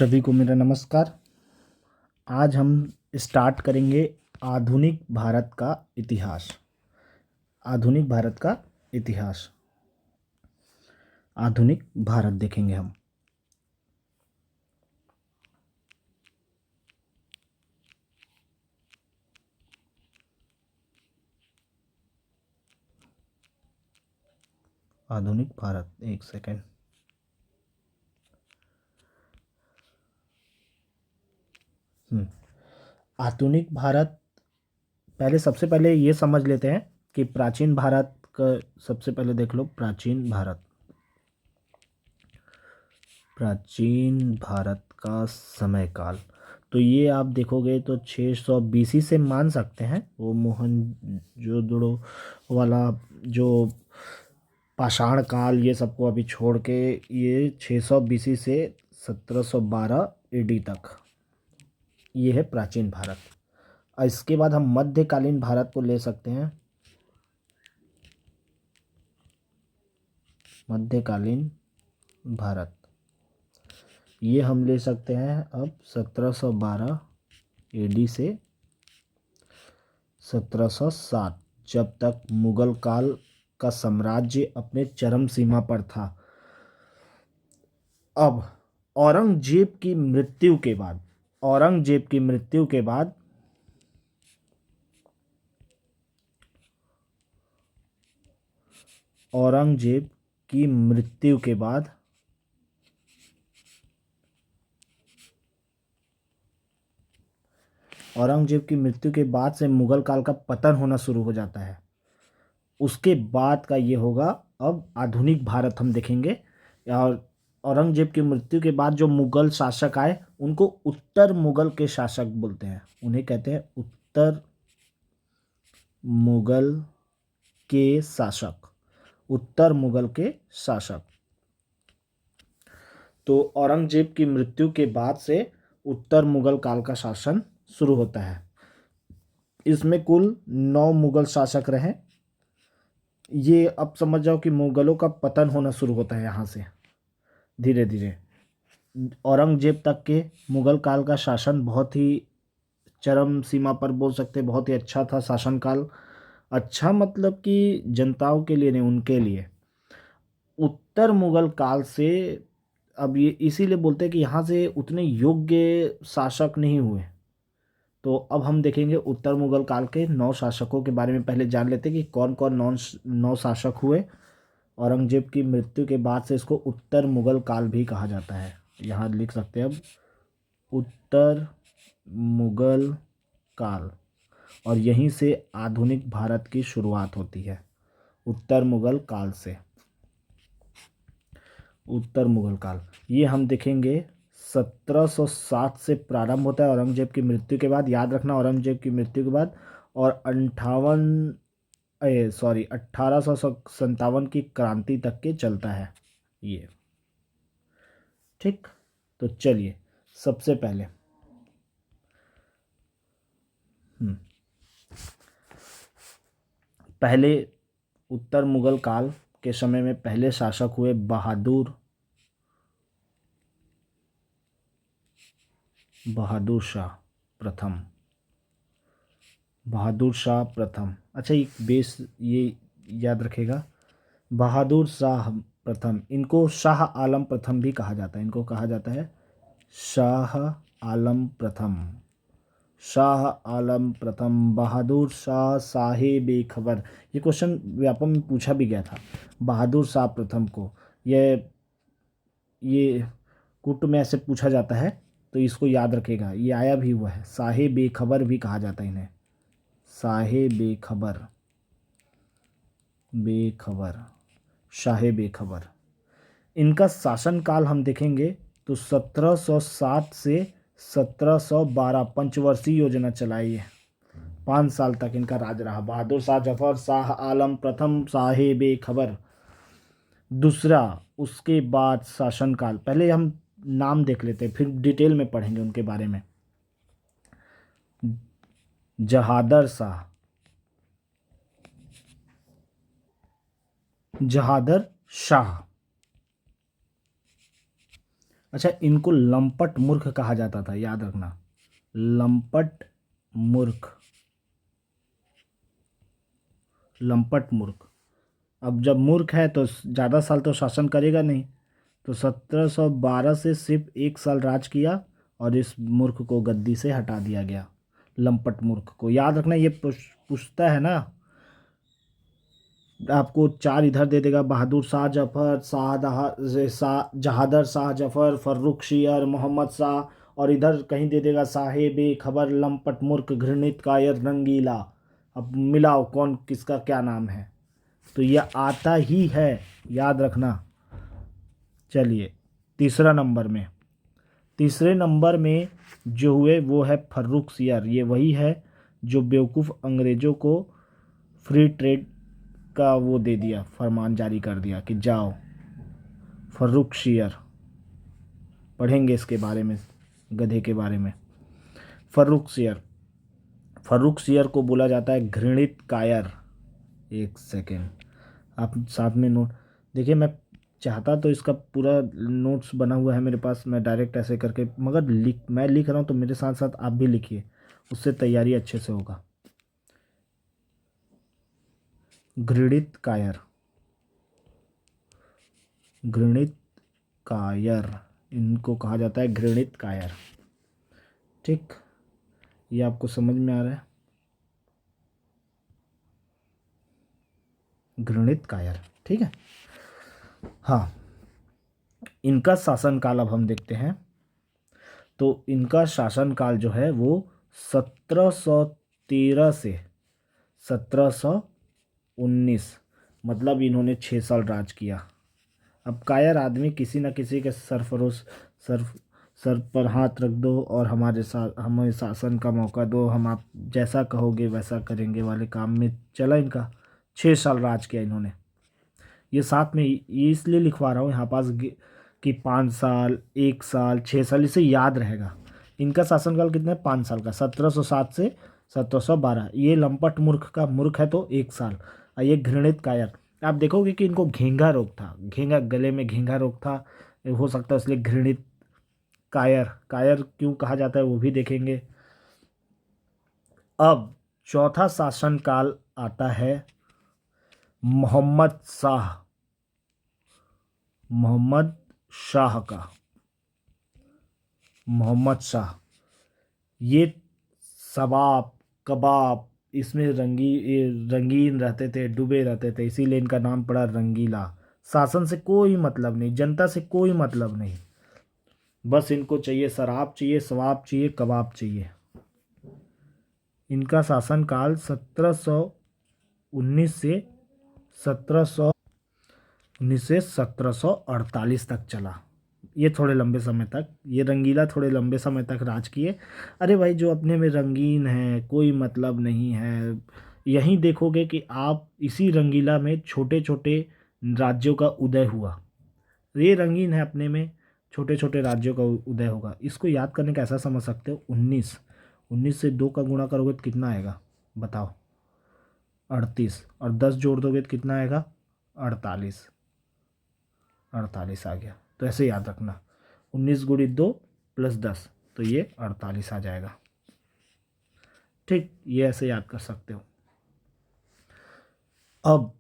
सभी को मेरा नमस्कार। आज हम स्टार्ट करेंगे आधुनिक भारत का इतिहास। आधुनिक भारत का इतिहास, आधुनिक भारत देखेंगे हम। आधुनिक भारत, एक सेकेंड। आधुनिक भारत, सबसे पहले ये समझ लेते हैं कि प्राचीन भारत का सबसे पहले देख लो। प्राचीन भारत, प्राचीन भारत का समय काल, तो ये आप देखोगे तो 600 बीसी से मान सकते हैं। वो मोहनजोदड़ो वाला जो पाषाण काल, ये सबको अभी छोड़ के ये 600 बीसी से 1712 एडी तक, ये है प्राचीन भारत। और इसके बाद हम मध्यकालीन भारत को ले सकते हैं। मध्यकालीन भारत ये हम ले सकते हैं अब 1712 एडी से 1707, जब तक मुगल काल का साम्राज्य अपने चरम सीमा पर था। अब औरंगजेब की मृत्यु के बाद, औरंगजेब की मृत्यु के बाद औरंगजेब की मृत्यु के बाद औरंगजेब की मृत्यु के बाद से मुगल काल का पतन होना शुरू हो जाता है। उसके बाद का ये होगा, अब आधुनिक भारत हम देखेंगे। और औरंगजेब की मृत्यु के बाद जो मुगल शासक आए उनको उत्तर मुगल के शासक बोलते हैं। उन्हें कहते हैं उत्तर मुगल के शासक। उत्तर मुगल के शासक। तो औरंगजेब की मृत्यु के बाद से उत्तर मुगल काल का शासन शुरू होता है। इसमें कुल 9 मुगल शासक रहे। ये अब समझ जाओ कि मुगलों का पतन होना शुरू होता है यहाँ से धीरे धीरे। औरंगजेब तक के मुगल काल का शासन बहुत ही चरम सीमा पर, बोल सकते बहुत ही अच्छा था शासनकाल। अच्छा मतलब कि जनताओं के लिए नहीं, उनके लिए। उत्तर मुगल काल से, अब ये इसीलिए बोलते हैं कि यहाँ से उतने योग्य शासक नहीं हुए। तो अब हम देखेंगे उत्तर मुगल काल के 9 शासकों के बारे में। पहले जान लेते हैं कि कौन कौन 9 शासक हुए। औरंगजेब की मृत्यु के बाद से इसको उत्तर मुगल काल भी कहा जाता है। यहाँ लिख सकते हैं अब उत्तर मुगल काल। और यहीं से आधुनिक भारत की शुरुआत होती है, उत्तर मुगल काल से। उत्तर मुगल काल ये हम देखेंगे 1707 से प्रारंभ होता है औरंगजेब की मृत्यु के बाद। याद रखना, औरंगजेब की मृत्यु के बाद। और 1857 की क्रांति तक के चलता है ये। ठीक, तो चलिए सबसे पहले पहले उत्तर मुगल काल के समय में पहले शासक हुए बहादुर शाह प्रथम। बहादुर शाह प्रथम, अच्छा एक बेस ये याद रखेगा, बहादुर शाह प्रथम। इनको शाह आलम प्रथम भी कहा जाता है। इनको कहा जाता है शाह आलम प्रथम। शाह आलम प्रथम, बहादुर शाह साहेब खबर। ये क्वेश्चन व्यापम में पूछा भी गया था। बहादुर शाह प्रथम को ये कुट में ऐसे पूछा जाता है, तो इसको याद रखेगा। ये आया भी हुआ है, साहेब खबर भी कहा जाता है इन्हें। साहेब बेखबर, बेखबर, शाहे बेखबर। इनका शासनकाल हम देखेंगे तो 1707 से 1712 पंचवर्षीय योजना चलाई है। 5 साल तक इनका राज रहा। बहादुर शाह जफर शाह आलम प्रथम साहे बेखबर दूसरा। उसके बाद शासनकाल, पहले हम नाम देख लेते हैं, फिर डिटेल में पढ़ेंगे उनके बारे में। जहादर शाह, जहादर शाह, अच्छा, इनको लंपट मूर्ख कहा जाता था, याद रखना, लंपट मूर्ख, लंपट मूर्ख। अब जब मूर्ख है तो ज़्यादा साल तो शासन करेगा नहीं, तो 1712 से सिर्फ 1 साल राज किया और इस मूर्ख को गद्दी से हटा दिया गया, लंपट मूर्ख को। याद रखना, ये पूछता है ना, आपको 4 इधर दे देगा, बहादुर शाह जफर, जहादर शाह जफर, फर्रुख शियर, मोहम्मद शाह, और इधर कहीं दे देगा साहेब खबर, लंपट मूर्ख, घृणित कायर, रंगीला। अब मिलाओ कौन किसका क्या नाम है, तो ये आता ही है, याद रखना। चलिए तीसरे नंबर में जो हुए वो है फर्रुख सियर। ये वही है जो बेवकूफ़ अंग्रेज़ों को फ्री ट्रेड का वो दे दिया, फरमान जारी कर दिया कि जाओ। फर्रुख सियर, पढ़ेंगे इसके बारे में, गधे के बारे में। फर्रुख सियर को बोला जाता है घृणित कायर। एक सेकेंड, आप साथ में नोट देखिए। मैं चाहता तो इसका पूरा नोट्स बना हुआ है मेरे पास, मैं डायरेक्ट ऐसे करके, मगर मैं लिख रहा हूँ तो मेरे साथ साथ आप भी लिखिए, उससे तैयारी अच्छे से होगा। घृणित कायर, घृणित कायर, इनको कहा जाता है घृणित कायर। ठीक, ये आपको समझ में आ रहा है, घृणित कायर, ठीक है। हाँ, इनका शासनकाल अब हम देखते हैं। तो इनका शासनकाल जो है वो 1713 से 1719, मतलब इन्होंने 6 साल राज किया। अब कायर आदमी किसी न किसी के सर सर पर हाथ रख दो और हमारे साथ हमें शासन का मौका दो, हम आप जैसा कहोगे वैसा करेंगे वाले काम में चला इनका। 6 साल राज किया इन्होंने। ये साथ में ये इसलिए लिखवा रहा हूँ यहाँ पास कि 5 साल, 1 साल, 6 साल, इसे याद रहेगा। इनका शासनकाल कितना है, 5 साल का, 1707 से 1712। ये लंपट मूर्ख का मूर्ख है तो 1 साल, और ये घृणित कायर। आप देखोगे कि इनको घेंघा रोग था, घेंघा, गले में घेंघा रोग था, हो सकता है इसलिए घृणित कायर। कायर क्यों कहा जाता है वो भी देखेंगे। अब चौथा शासनकाल आता है मोहम्मद शाह, मोहम्मद शाह का। मोहम्मद शाह, ये सबाब कबाब इसमें रंगीन रहते थे, डूबे रहते थे, इसीलिए इनका नाम पड़ा रंगीला। शासन से कोई मतलब नहीं, जनता से कोई मतलब नहीं, बस इनको चाहिए शराब चाहिए, शवाब चाहिए, कबाब चाहिए। इनका शासनकाल 1719 से 1748 तक चला। ये थोड़े लंबे समय तक, ये रंगीला थोड़े लंबे समय तक राज किए। अरे भाई, जो अपने में रंगीन है कोई मतलब नहीं है। यहीं देखोगे कि आप इसी रंगीला में छोटे छोटे राज्यों का उदय हुआ। ये रंगीन है अपने में, छोटे छोटे राज्यों का उदय होगा। इसको याद करने का ऐसा समझ सकते हो, 19, 19 से 2 का गुणा करोगे तो कितना आएगा बताओ, 38, और 10 जोड़ दोगे तो कितना आएगा, 48, 48 आ गया। तो ऐसे याद रखना, 19 गुणित 2 प्लस 10, तो ये 48 आ जाएगा। ठीक, ये ऐसे याद कर सकते हो। अब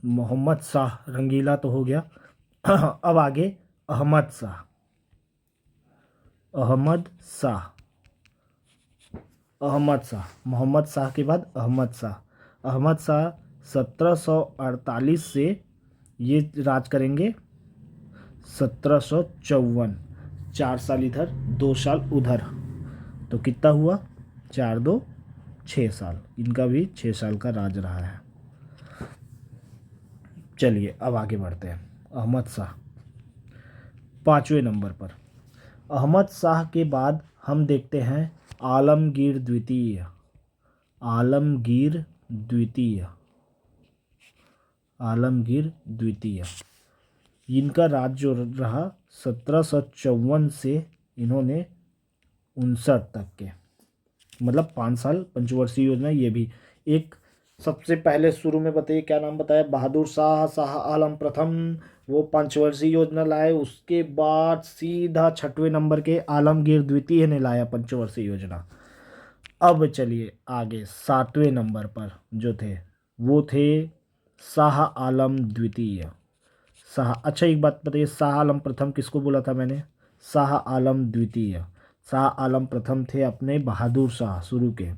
मोहम्मद शाह रंगीला तो हो गया। अब आगे अहमद शाह, अहमद शाह, अहमद शाह, मोहम्मद शाह के बाद अहमद शाह। अहमद शाह 1748 से ये राज करेंगे 1754, 4 साल इधर 2 साल उधर, तो कितना हुआ, 4 2 6 साल। इनका भी 6 साल का राज रहा है। चलिए अब आगे बढ़ते हैं। अहमद शाह 5वें नंबर पर। अहमद शाह के बाद हम देखते हैं आलमगीर द्वितीय, आलमगीर द्वितीय, आलमगीर द्वितीय। इनका राज जो रहा 1754 से इन्होंने 59 तक के, मतलब 5 साल पंचवर्षीय योजना। ये भी एक सबसे पहले शुरू में बताइए क्या नाम बताया, बहादुर शाह, शाह आलम प्रथम, वो पंचवर्षीय योजना लाए। उसके बाद सीधा 6वें नंबर के आलमगीर द्वितीय ने लाया पंचवर्षीय योजना। अब चलिए आगे 7वें नंबर पर जो थे वो थे शाह आलम द्वितीय। शाह, अच्छा एक बात बताइए, शाह आलम प्रथम किसको बोला था मैंने, शाह आलम द्वितीय। शाह आलम प्रथम थे अपने बहादुर शाह शुरू के।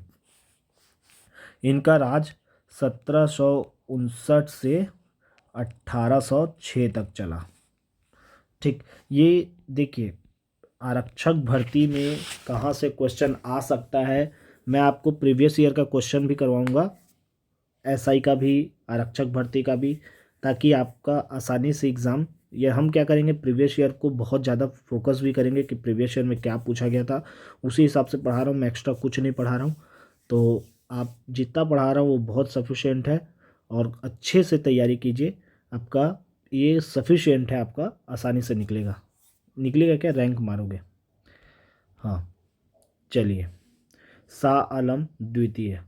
इनका राज 1759 से 1806 तक चला। ठीक, ये देखिए आरक्षक भर्ती में कहाँ से क्वेश्चन आ सकता है, मैं आपको प्रीवियस ईयर का क्वेश्चन भी करवाऊंगा, एसआई का भी, आरक्षक भर्ती का भी, ताकि आपका आसानी से एग्ज़ाम, ये हम क्या करेंगे प्रीवियस ईयर को बहुत ज़्यादा फोकस भी करेंगे कि प्रीवियस ईयर में क्या पूछा गया था, उसी हिसाब से पढ़ा रहा हूँ मैं, एक्स्ट्रा कुछ नहीं पढ़ा रहा हूँ। तो आप जितना पढ़ा रहा हूँ वो बहुत सफिशिएंट है, और अच्छे से तैयारी कीजिए, आपका ये सफिशिएंट है, आपका आसानी से निकलेगा। निकलेगा क्या, रैंक मारोगे। हाँ चलिए, शाह आलम द्वितीय,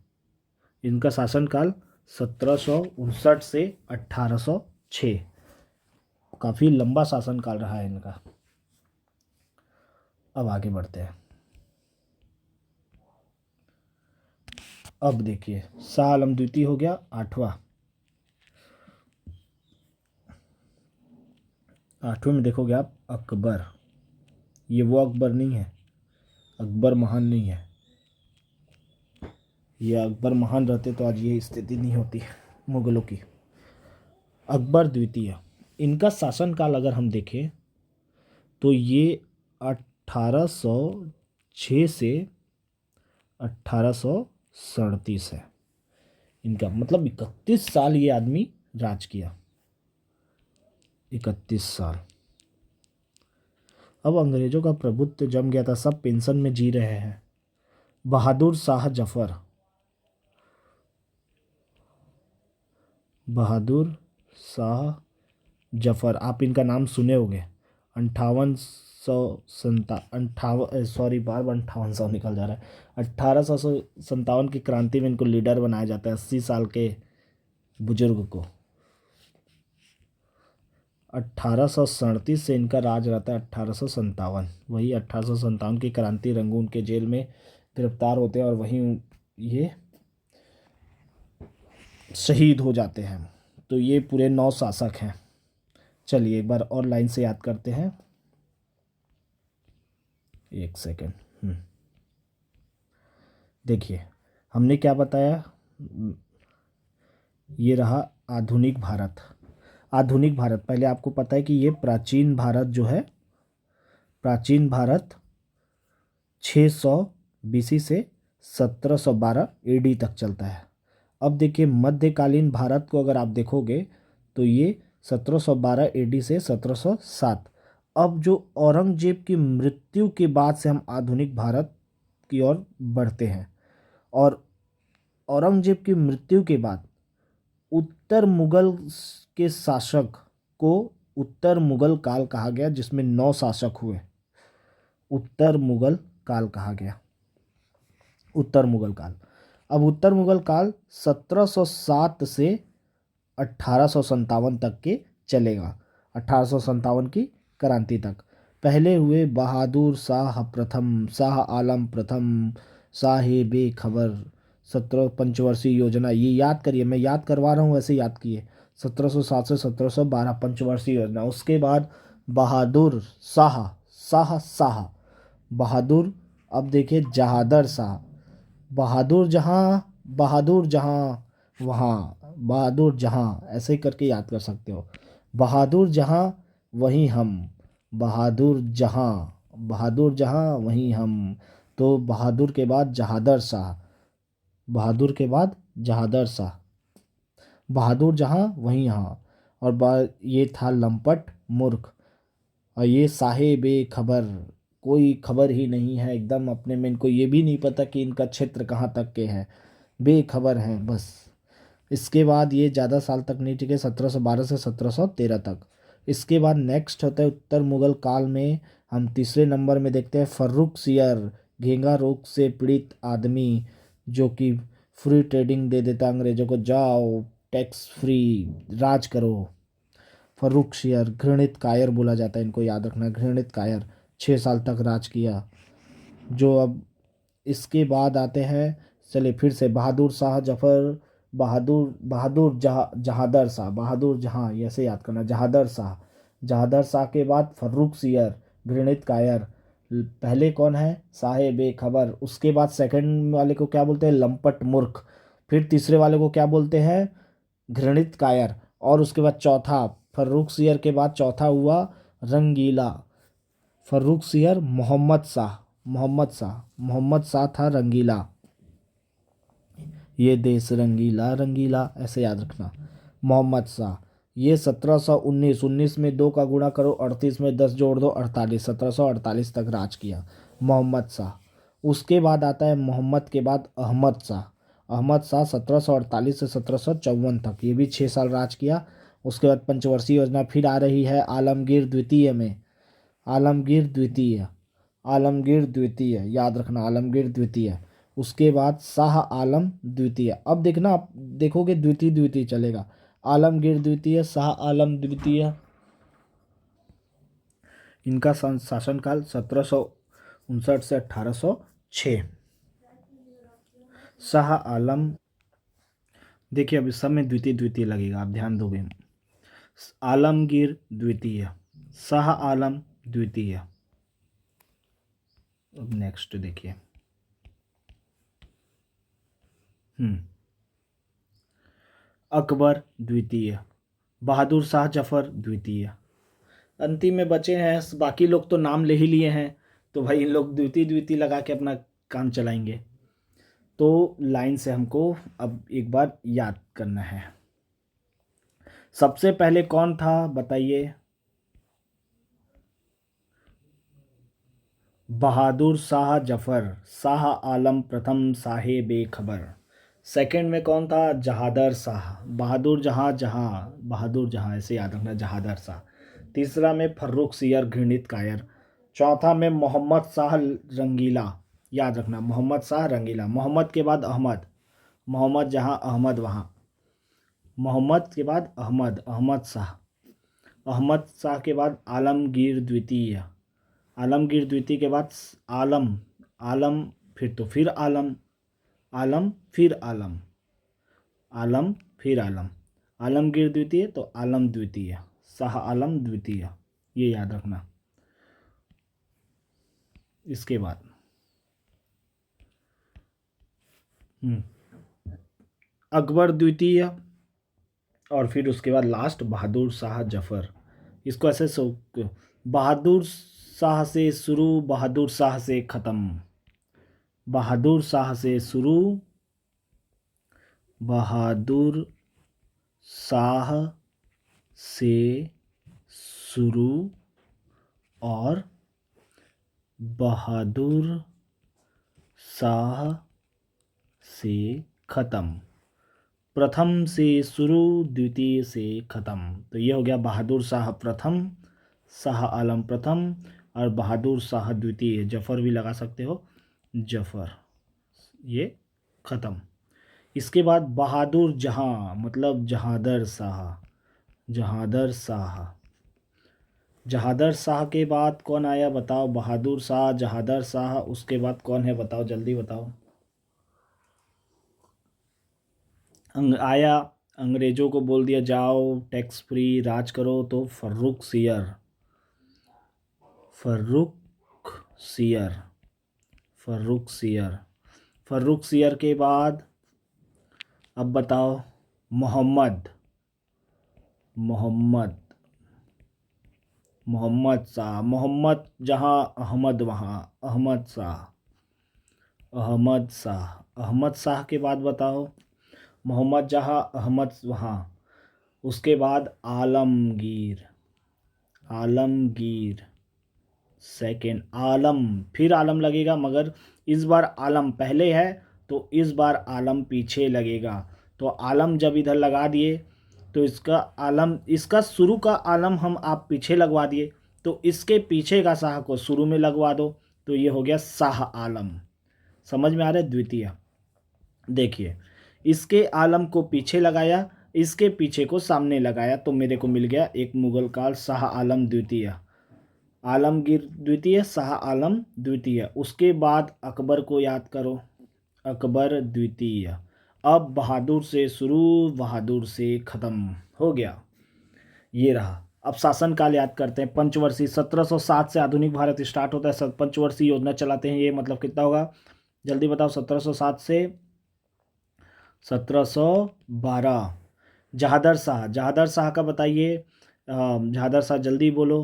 इनका शासनकाल 1759 से 1806, काफ़ी लंबा शासनकाल रहा है इनका। अब आगे बढ़ते हैं। अब देखिए शाह आलम द्वितीय हो गया 8वां। 8वें में देखोगे आप अकबर, ये वो अकबर नहीं है, अकबर महान नहीं है, ये अकबर महान रहते तो आज ये स्थिति नहीं होती मुगलों की। अकबर द्वितीय, इनका शासनकाल अगर हम देखें तो ये 1806 से 1837 है इनका, मतलब 31 साल ये आदमी राज किया, 31 साल। अब अंग्रेजों का प्रभुत्व जम गया था, सब पेंशन में जी रहे हैं। बहादुर शाह जफर, बहादुर शाह जफर, आप इनका नाम सुने होंगे। 58 सॉरी बार बार 5800 निकल जा रहा है, 1857 की क्रांति में इनको लीडर बनाया जाता है, 80 साल के बुजुर्ग को। 1837 से इनका राज रहता है 1857, वही 1857 की क्रांति, रंगून के जेल में गिरफ्तार होते हैं और वहीं ये शहीद हो जाते हैं। तो ये पूरे 9 शासक हैं। चलिए एक बार और लाइन से याद करते हैं, एक सेकेंड। देखिए हमने क्या बताया, ये रहा आधुनिक भारत। आधुनिक भारत, पहले आपको पता है कि ये प्राचीन भारत जो है, प्राचीन भारत 600 बीसी से 1712 एडी तक चलता है। अब देखिए मध्यकालीन भारत को अगर आप देखोगे तो ये 1712 एडी से 1707। अब जो औरंगजेब की मृत्यु के बाद से हम आधुनिक भारत की ओर बढ़ते हैं, और औरंगजेब की मृत्यु के बाद उत्तर मुगल के शासक को उत्तर मुगल काल कहा गया, जिसमें 9 शासक हुए, उत्तर मुगल काल कहा गया, उत्तर मुगल काल। अब उत्तर मुगल काल 1707 से 1857 तक के चलेगा, 1857 की क्रांति तक। पहले हुए बहादुर शाह प्रथम, शाह आलम प्रथम, साहेबे खबर, 17 पंचवर्षीय योजना, ये याद करिए, मैं याद करवा रहा हूँ वैसे याद किए, 1707 से 1712 पंचवर्षीय योजना। उसके बाद बहादुर शाह, शाह शाह बहादुर, अब देखिए जहादर शाह, बहादुर जहाँ, बहादुर जहाँ वहाँ, बहादुर जहाँ, ऐसे ही करके याद कर सकते हो, बहादुर जहाँ वहीं हम, बहादुर जहाँ, बहादुर जहाँ वहीं हम। तो बहादुर के बाद जहादर शाह, बहादुर के बाद जहादर शाह, बहादुर जहाँ वहीं यहाँ। और ये था लंपट मूर्ख, और ये साहेबे खबर, कोई खबर ही नहीं है एकदम अपने में, इनको ये भी नहीं पता कि इनका क्षेत्र कहाँ तक के है, बेखबर हैं बस। इसके बाद ये ज़्यादा साल तक नहीं टिके, 1712 से 1713 तक। इसके बाद नेक्स्ट होता है उत्तर मुगल काल में, हम तीसरे नंबर में देखते हैं फर्रुख सियर, घेंगा रोग से पीड़ित आदमी, जो कि फ्री ट्रेडिंग दे देता अंग्रेजों को, जाओ टैक्स फ्री राज करो। फर्रुखसियर, घृणित कायर बोला जाता है इनको, याद रखना, घृणित कायर, 6 साल तक राज किया। जो अब इसके बाद आते हैं, चलिए फिर से, बहादुर शाह जफर, जहादर शाह, बहादुर जहाँ, ऐसे याद करना, जहादर शाह। जहादर शाह के बाद फर्रुखसियर, घृणित कायर। पहले कौन है? साहेब खबर। उसके बाद सेकंड वाले को क्या बोलते हैं? लंपट मूर्ख। फिर तीसरे वाले को क्या बोलते हैं? घृणित कायर। और उसके बाद चौथा, फर्रुखसियर के बाद चौथा हुआ रंगीला। फर्रुखसियर, मोहम्मद शाह, मोहम्मद शाह था रंगीला। ये देश रंगीला रंगीला, ऐसे याद रखना। मोहम्मद शाह, ये 1719, 19 में 2 का गुणा करो, 38 में 10 जोड़ दो, 48, 1748 तक राज किया मोहम्मद शाह। उसके बाद आता है मोहम्मद के बाद अहमद शाह। अहमद शाह 1748 से 1754 तक, ये भी 6 साल राज किया। उसके बाद पंचवर्षीय योजना फिर आ रही है आलमगीर द्वितीय में। आलमगीर द्वितीय, आलमगीर द्वितीय, याद रखना, आलमगीर द्वितीय। उसके बाद शाह आलम द्वितीय। अब देखना, आप देखोगे द्वितीय द्वितीय चलेगा। आलमगीर द्वितीय, शाह आलम द्वितीय, इनका शासनकाल 1759 से 1806। शाह आलम, देखिए अब इस सब में द्वितीय द्वितीय लगेगा, आप ध्यान दोगे। आलमगीर द्वितीय, शाह आलम द्वितीय। अब नेक्स्ट देखिए, अकबर द्वितीय, बहादुर शाह जफर द्वितीय। अंतिम में बचे हैं, बाकी लोग तो नाम ले ही लिए हैं, तो भाई इन लोग द्वितीय द्वितीय लगा के अपना काम चलाएंगे। तो लाइन से हमको अब एक बार याद करना है। सबसे पहले कौन था बताइए? बहादुर शाह जफर, शाह आलम प्रथम साहेब खबर। सेकंड में कौन था? जहादर शाह, बहादुर जहाँ, ऐसे याद रखना, जहादर शाह। तीसरा में फर्रुखसियर, घृणित कायर। चौथा में मोहम्मद शाह रंगीला, याद रखना, मोहम्मद शाह रंगीला। मोहम्मद के बाद अहमद, मोहम्मद जहाँ अहमद वहाँ। मोहम्मद के बाद अहमद, अहमद शाह। अहमद शाह के बाद आलमगीर द्वितीय। आलमगीर द्वितीय के बाद आलम, आलम, फिर आलम, आलम फिर आलम, आलम फिर आलम। आलमगीर द्वितीय तो आलम द्वितीय, शाह आलम द्वितीय, ये याद रखना। इसके बाद अकबर द्वितीय, और फिर उसके बाद लास्ट बहादुर शाह जफर। इसको ऐसे बहादुर शाह से शुरू, बहादुर शाह से ख़त्म। बहादुर शाह से शुरू, बहादुर शाह से शुरू, और बहादुर शाह से ख़त्म। प्रथम से शुरू, द्वितीय से ख़त्म। तो ये हो गया बहादुर शाह प्रथम, शाह आलम प्रथम, और बहादुर शाह द्वितीय, जफ़र भी लगा सकते हो, जफ़र, ये ख़त्म। इसके बाद बहादुर जहाँ, मतलब जहादर शाह, जहादर शाह। जहादर शाह के बाद कौन आया बताओ? बहादुर शाह, जहादर शाह, उसके बाद कौन है बताओ, जल्दी बताओ। आया, अंग्रेज़ों को बोल दिया जाओ टैक्स फ्री राज करो, तो फर्रुखसियर, फर्रुखसियर, फर्रुखसियर। फर्रुखसियर के बाद अब बताओ, मोहम्मद, मोहम्मद, मोहम्मद शाह। मोहम्मद जहाँ अहमद वहाँ, अहमद शाह, अहमद शाह। अहमद शाह के बाद बताओ, मोहम्मद जहाँ अहमद वहाँ। उसके बाद आलमगीर, आलमगीर सेकंड, आलम, फिर आलम लगेगा, मगर इस बार आलम पहले है तो इस बार आलम पीछे लगेगा। तो आलम जब इधर लगा दिए तो इसका आलम, इसका शुरू का आलम हम आप पीछे लगवा दिए, तो इसके पीछे का शाह को शुरू में लगवा दो, तो ये हो गया शाह आलम। समझ में आ रहा है? द्वितीय। देखिए इसके आलम को पीछे लगाया, इसके पीछे को सामने लगाया, तो मेरे को मिल गया एक मुगल काल शाह आलम द्वितीय, आलमगीर द्वितीय, शाह आलम द्वितीय। उसके बाद अकबर को याद करो, अकबर द्वितीय। अब बहादुर से शुरू, बहादुर से ख़त्म हो गया, ये रहा। अब शासनकाल याद करते हैं। पंचवर्षीय 1707 से आधुनिक भारत स्टार्ट होता है, पंचवर्षीय योजना चलाते हैं। ये मतलब कितना होगा, जल्दी बताओ। 1707 से 1712। जहादर शाह, जहादर शाह का बताइए। जहादर शाह जल्दी बोलो।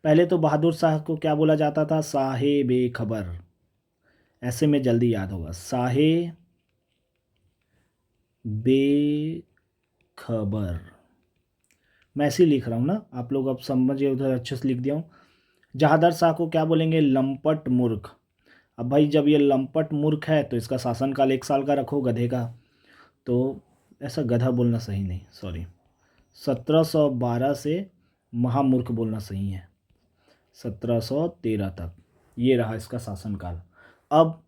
पहले तो बहादुर शाह को क्या बोला जाता था, साहेब खबर, ऐसे में जल्दी याद होगा, साहेब बेखबर। मैं ऐसे ही लिख रहा हूँ ना, आप लोग अब समझिए, उधर अच्छे से लिख दिया हूँ। जहादर शाह को क्या बोलेंगे, लंपट मूर्ख। अब भाई जब ये लंपट मूर्ख है तो इसका शासनकाल 1 साल का रखो, गधे का। तो ऐसा गधा बोलना सही नहीं, सॉरी, 1712 से महामूर्ख बोलना सही है, 1713 तक। ये रहा इसका शासनकाल। अब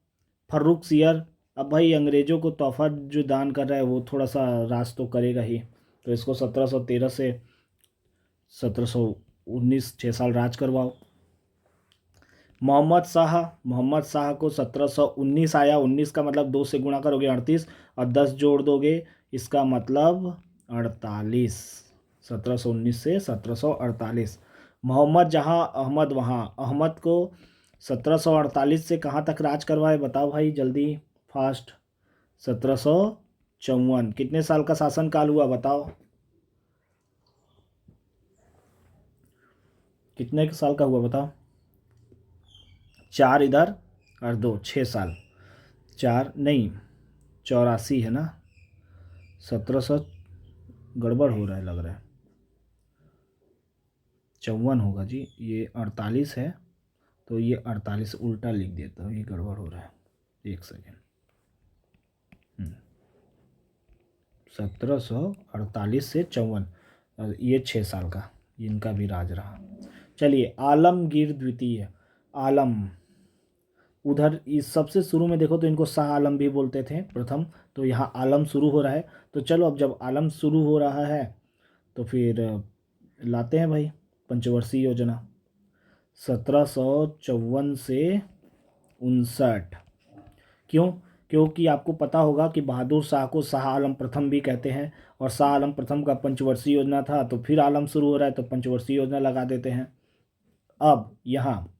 फर्रुख सियर, अब भाई अंग्रेज़ों को तोहफा जो दान कर रहा है वो थोड़ा सा राज तो करेगा ही, तो इसको 1713 से 1719 6 साल राज करवाओ। मोहम्मद शाह, मोहम्मद शाह को 1719 आया, 19 का मतलब 2 से गुणा करोगे 38, और 10 जोड़ दोगे, इसका मतलब 48। 1719 से 1748। मोहम्मद जहाँ अहमद वहाँ, अहमद को 1748 से कहाँ तक राज करवाए, बताओ भाई जल्दी, फास्ट। 1754। कितने साल का शासनकाल हुआ बताओ, कितने साल का हुआ बताओ। 4 इधर और 2, 6 साल। 4 नहीं, 84 है ना, 1700 गड़बड़ हो रहा है लग रहा है, 54 होगा जी, ये 48 है, तो ये 48 उल्टा लिख देता हूँ, ये गड़बड़ हो रहा है, 1 सेकेंड। 1748 से 54, ये 6 साल का इनका भी राज रहा। चलिए, आलमगीर द्वितीय, आलम, उधर इस सबसे शुरू में देखो तो इनको शाह आलम भी बोलते थे प्रथम, तो यहाँ आलम शुरू हो रहा है। तो चलो अब जब आलम शुरू हो रहा है तो फिर लाते हैं भाई पंचवर्षीय योजना, 1754 से 59। क्यों, क्योंकि आपको पता होगा कि बहादुर शाह को शाह आलम प्रथम भी कहते हैं, और शाह आलम प्रथम का पंचवर्षीय योजना था, तो फिर आलम शुरू हो रहा है तो पंचवर्षीय योजना लगा देते हैं। अब यहाँ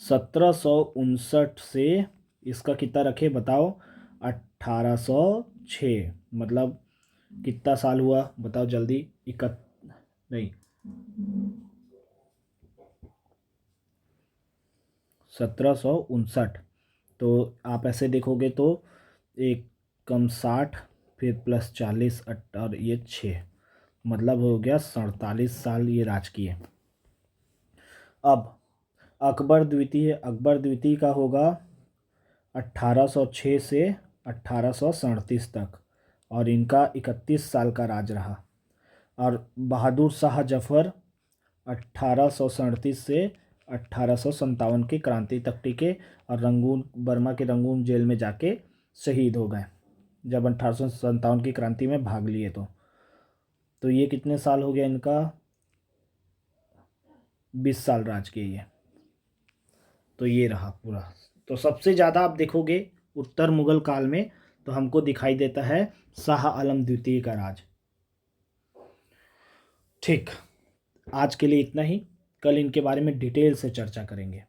1759 से इसका कितना रखे बताओ, 1806, मतलब कितना साल हुआ बताओ जल्दी, नहीं, 1759। तो आप ऐसे देखोगे तो एक कम 60, फिर प्लस 40, और ये 6, मतलब हो गया 47 साल ये राज किए। अब अकबर द्वितीय, अकबर द्वितीय का होगा 1806 से 1837 तक, और इनका 31 साल का राज रहा। और बहादुर शाह जफ़र 1837 से 1857 की क्रांति तक टिके, और रंगून, बर्मा के रंगून जेल में जाके शहीद हो गए जब 1857 की क्रांति में भाग लिए। तो ये कितने साल हो गया इनका, 20 साल राज किए ये। तो ये रहा पूरा। तो सबसे ज़्यादा आप देखोगे उत्तर मुगल काल में तो हमको दिखाई देता है शाह आलम द्वितीय का राज। ठीक, आज के लिए इतना ही, कल इनके बारे में डिटेल से चर्चा करेंगे।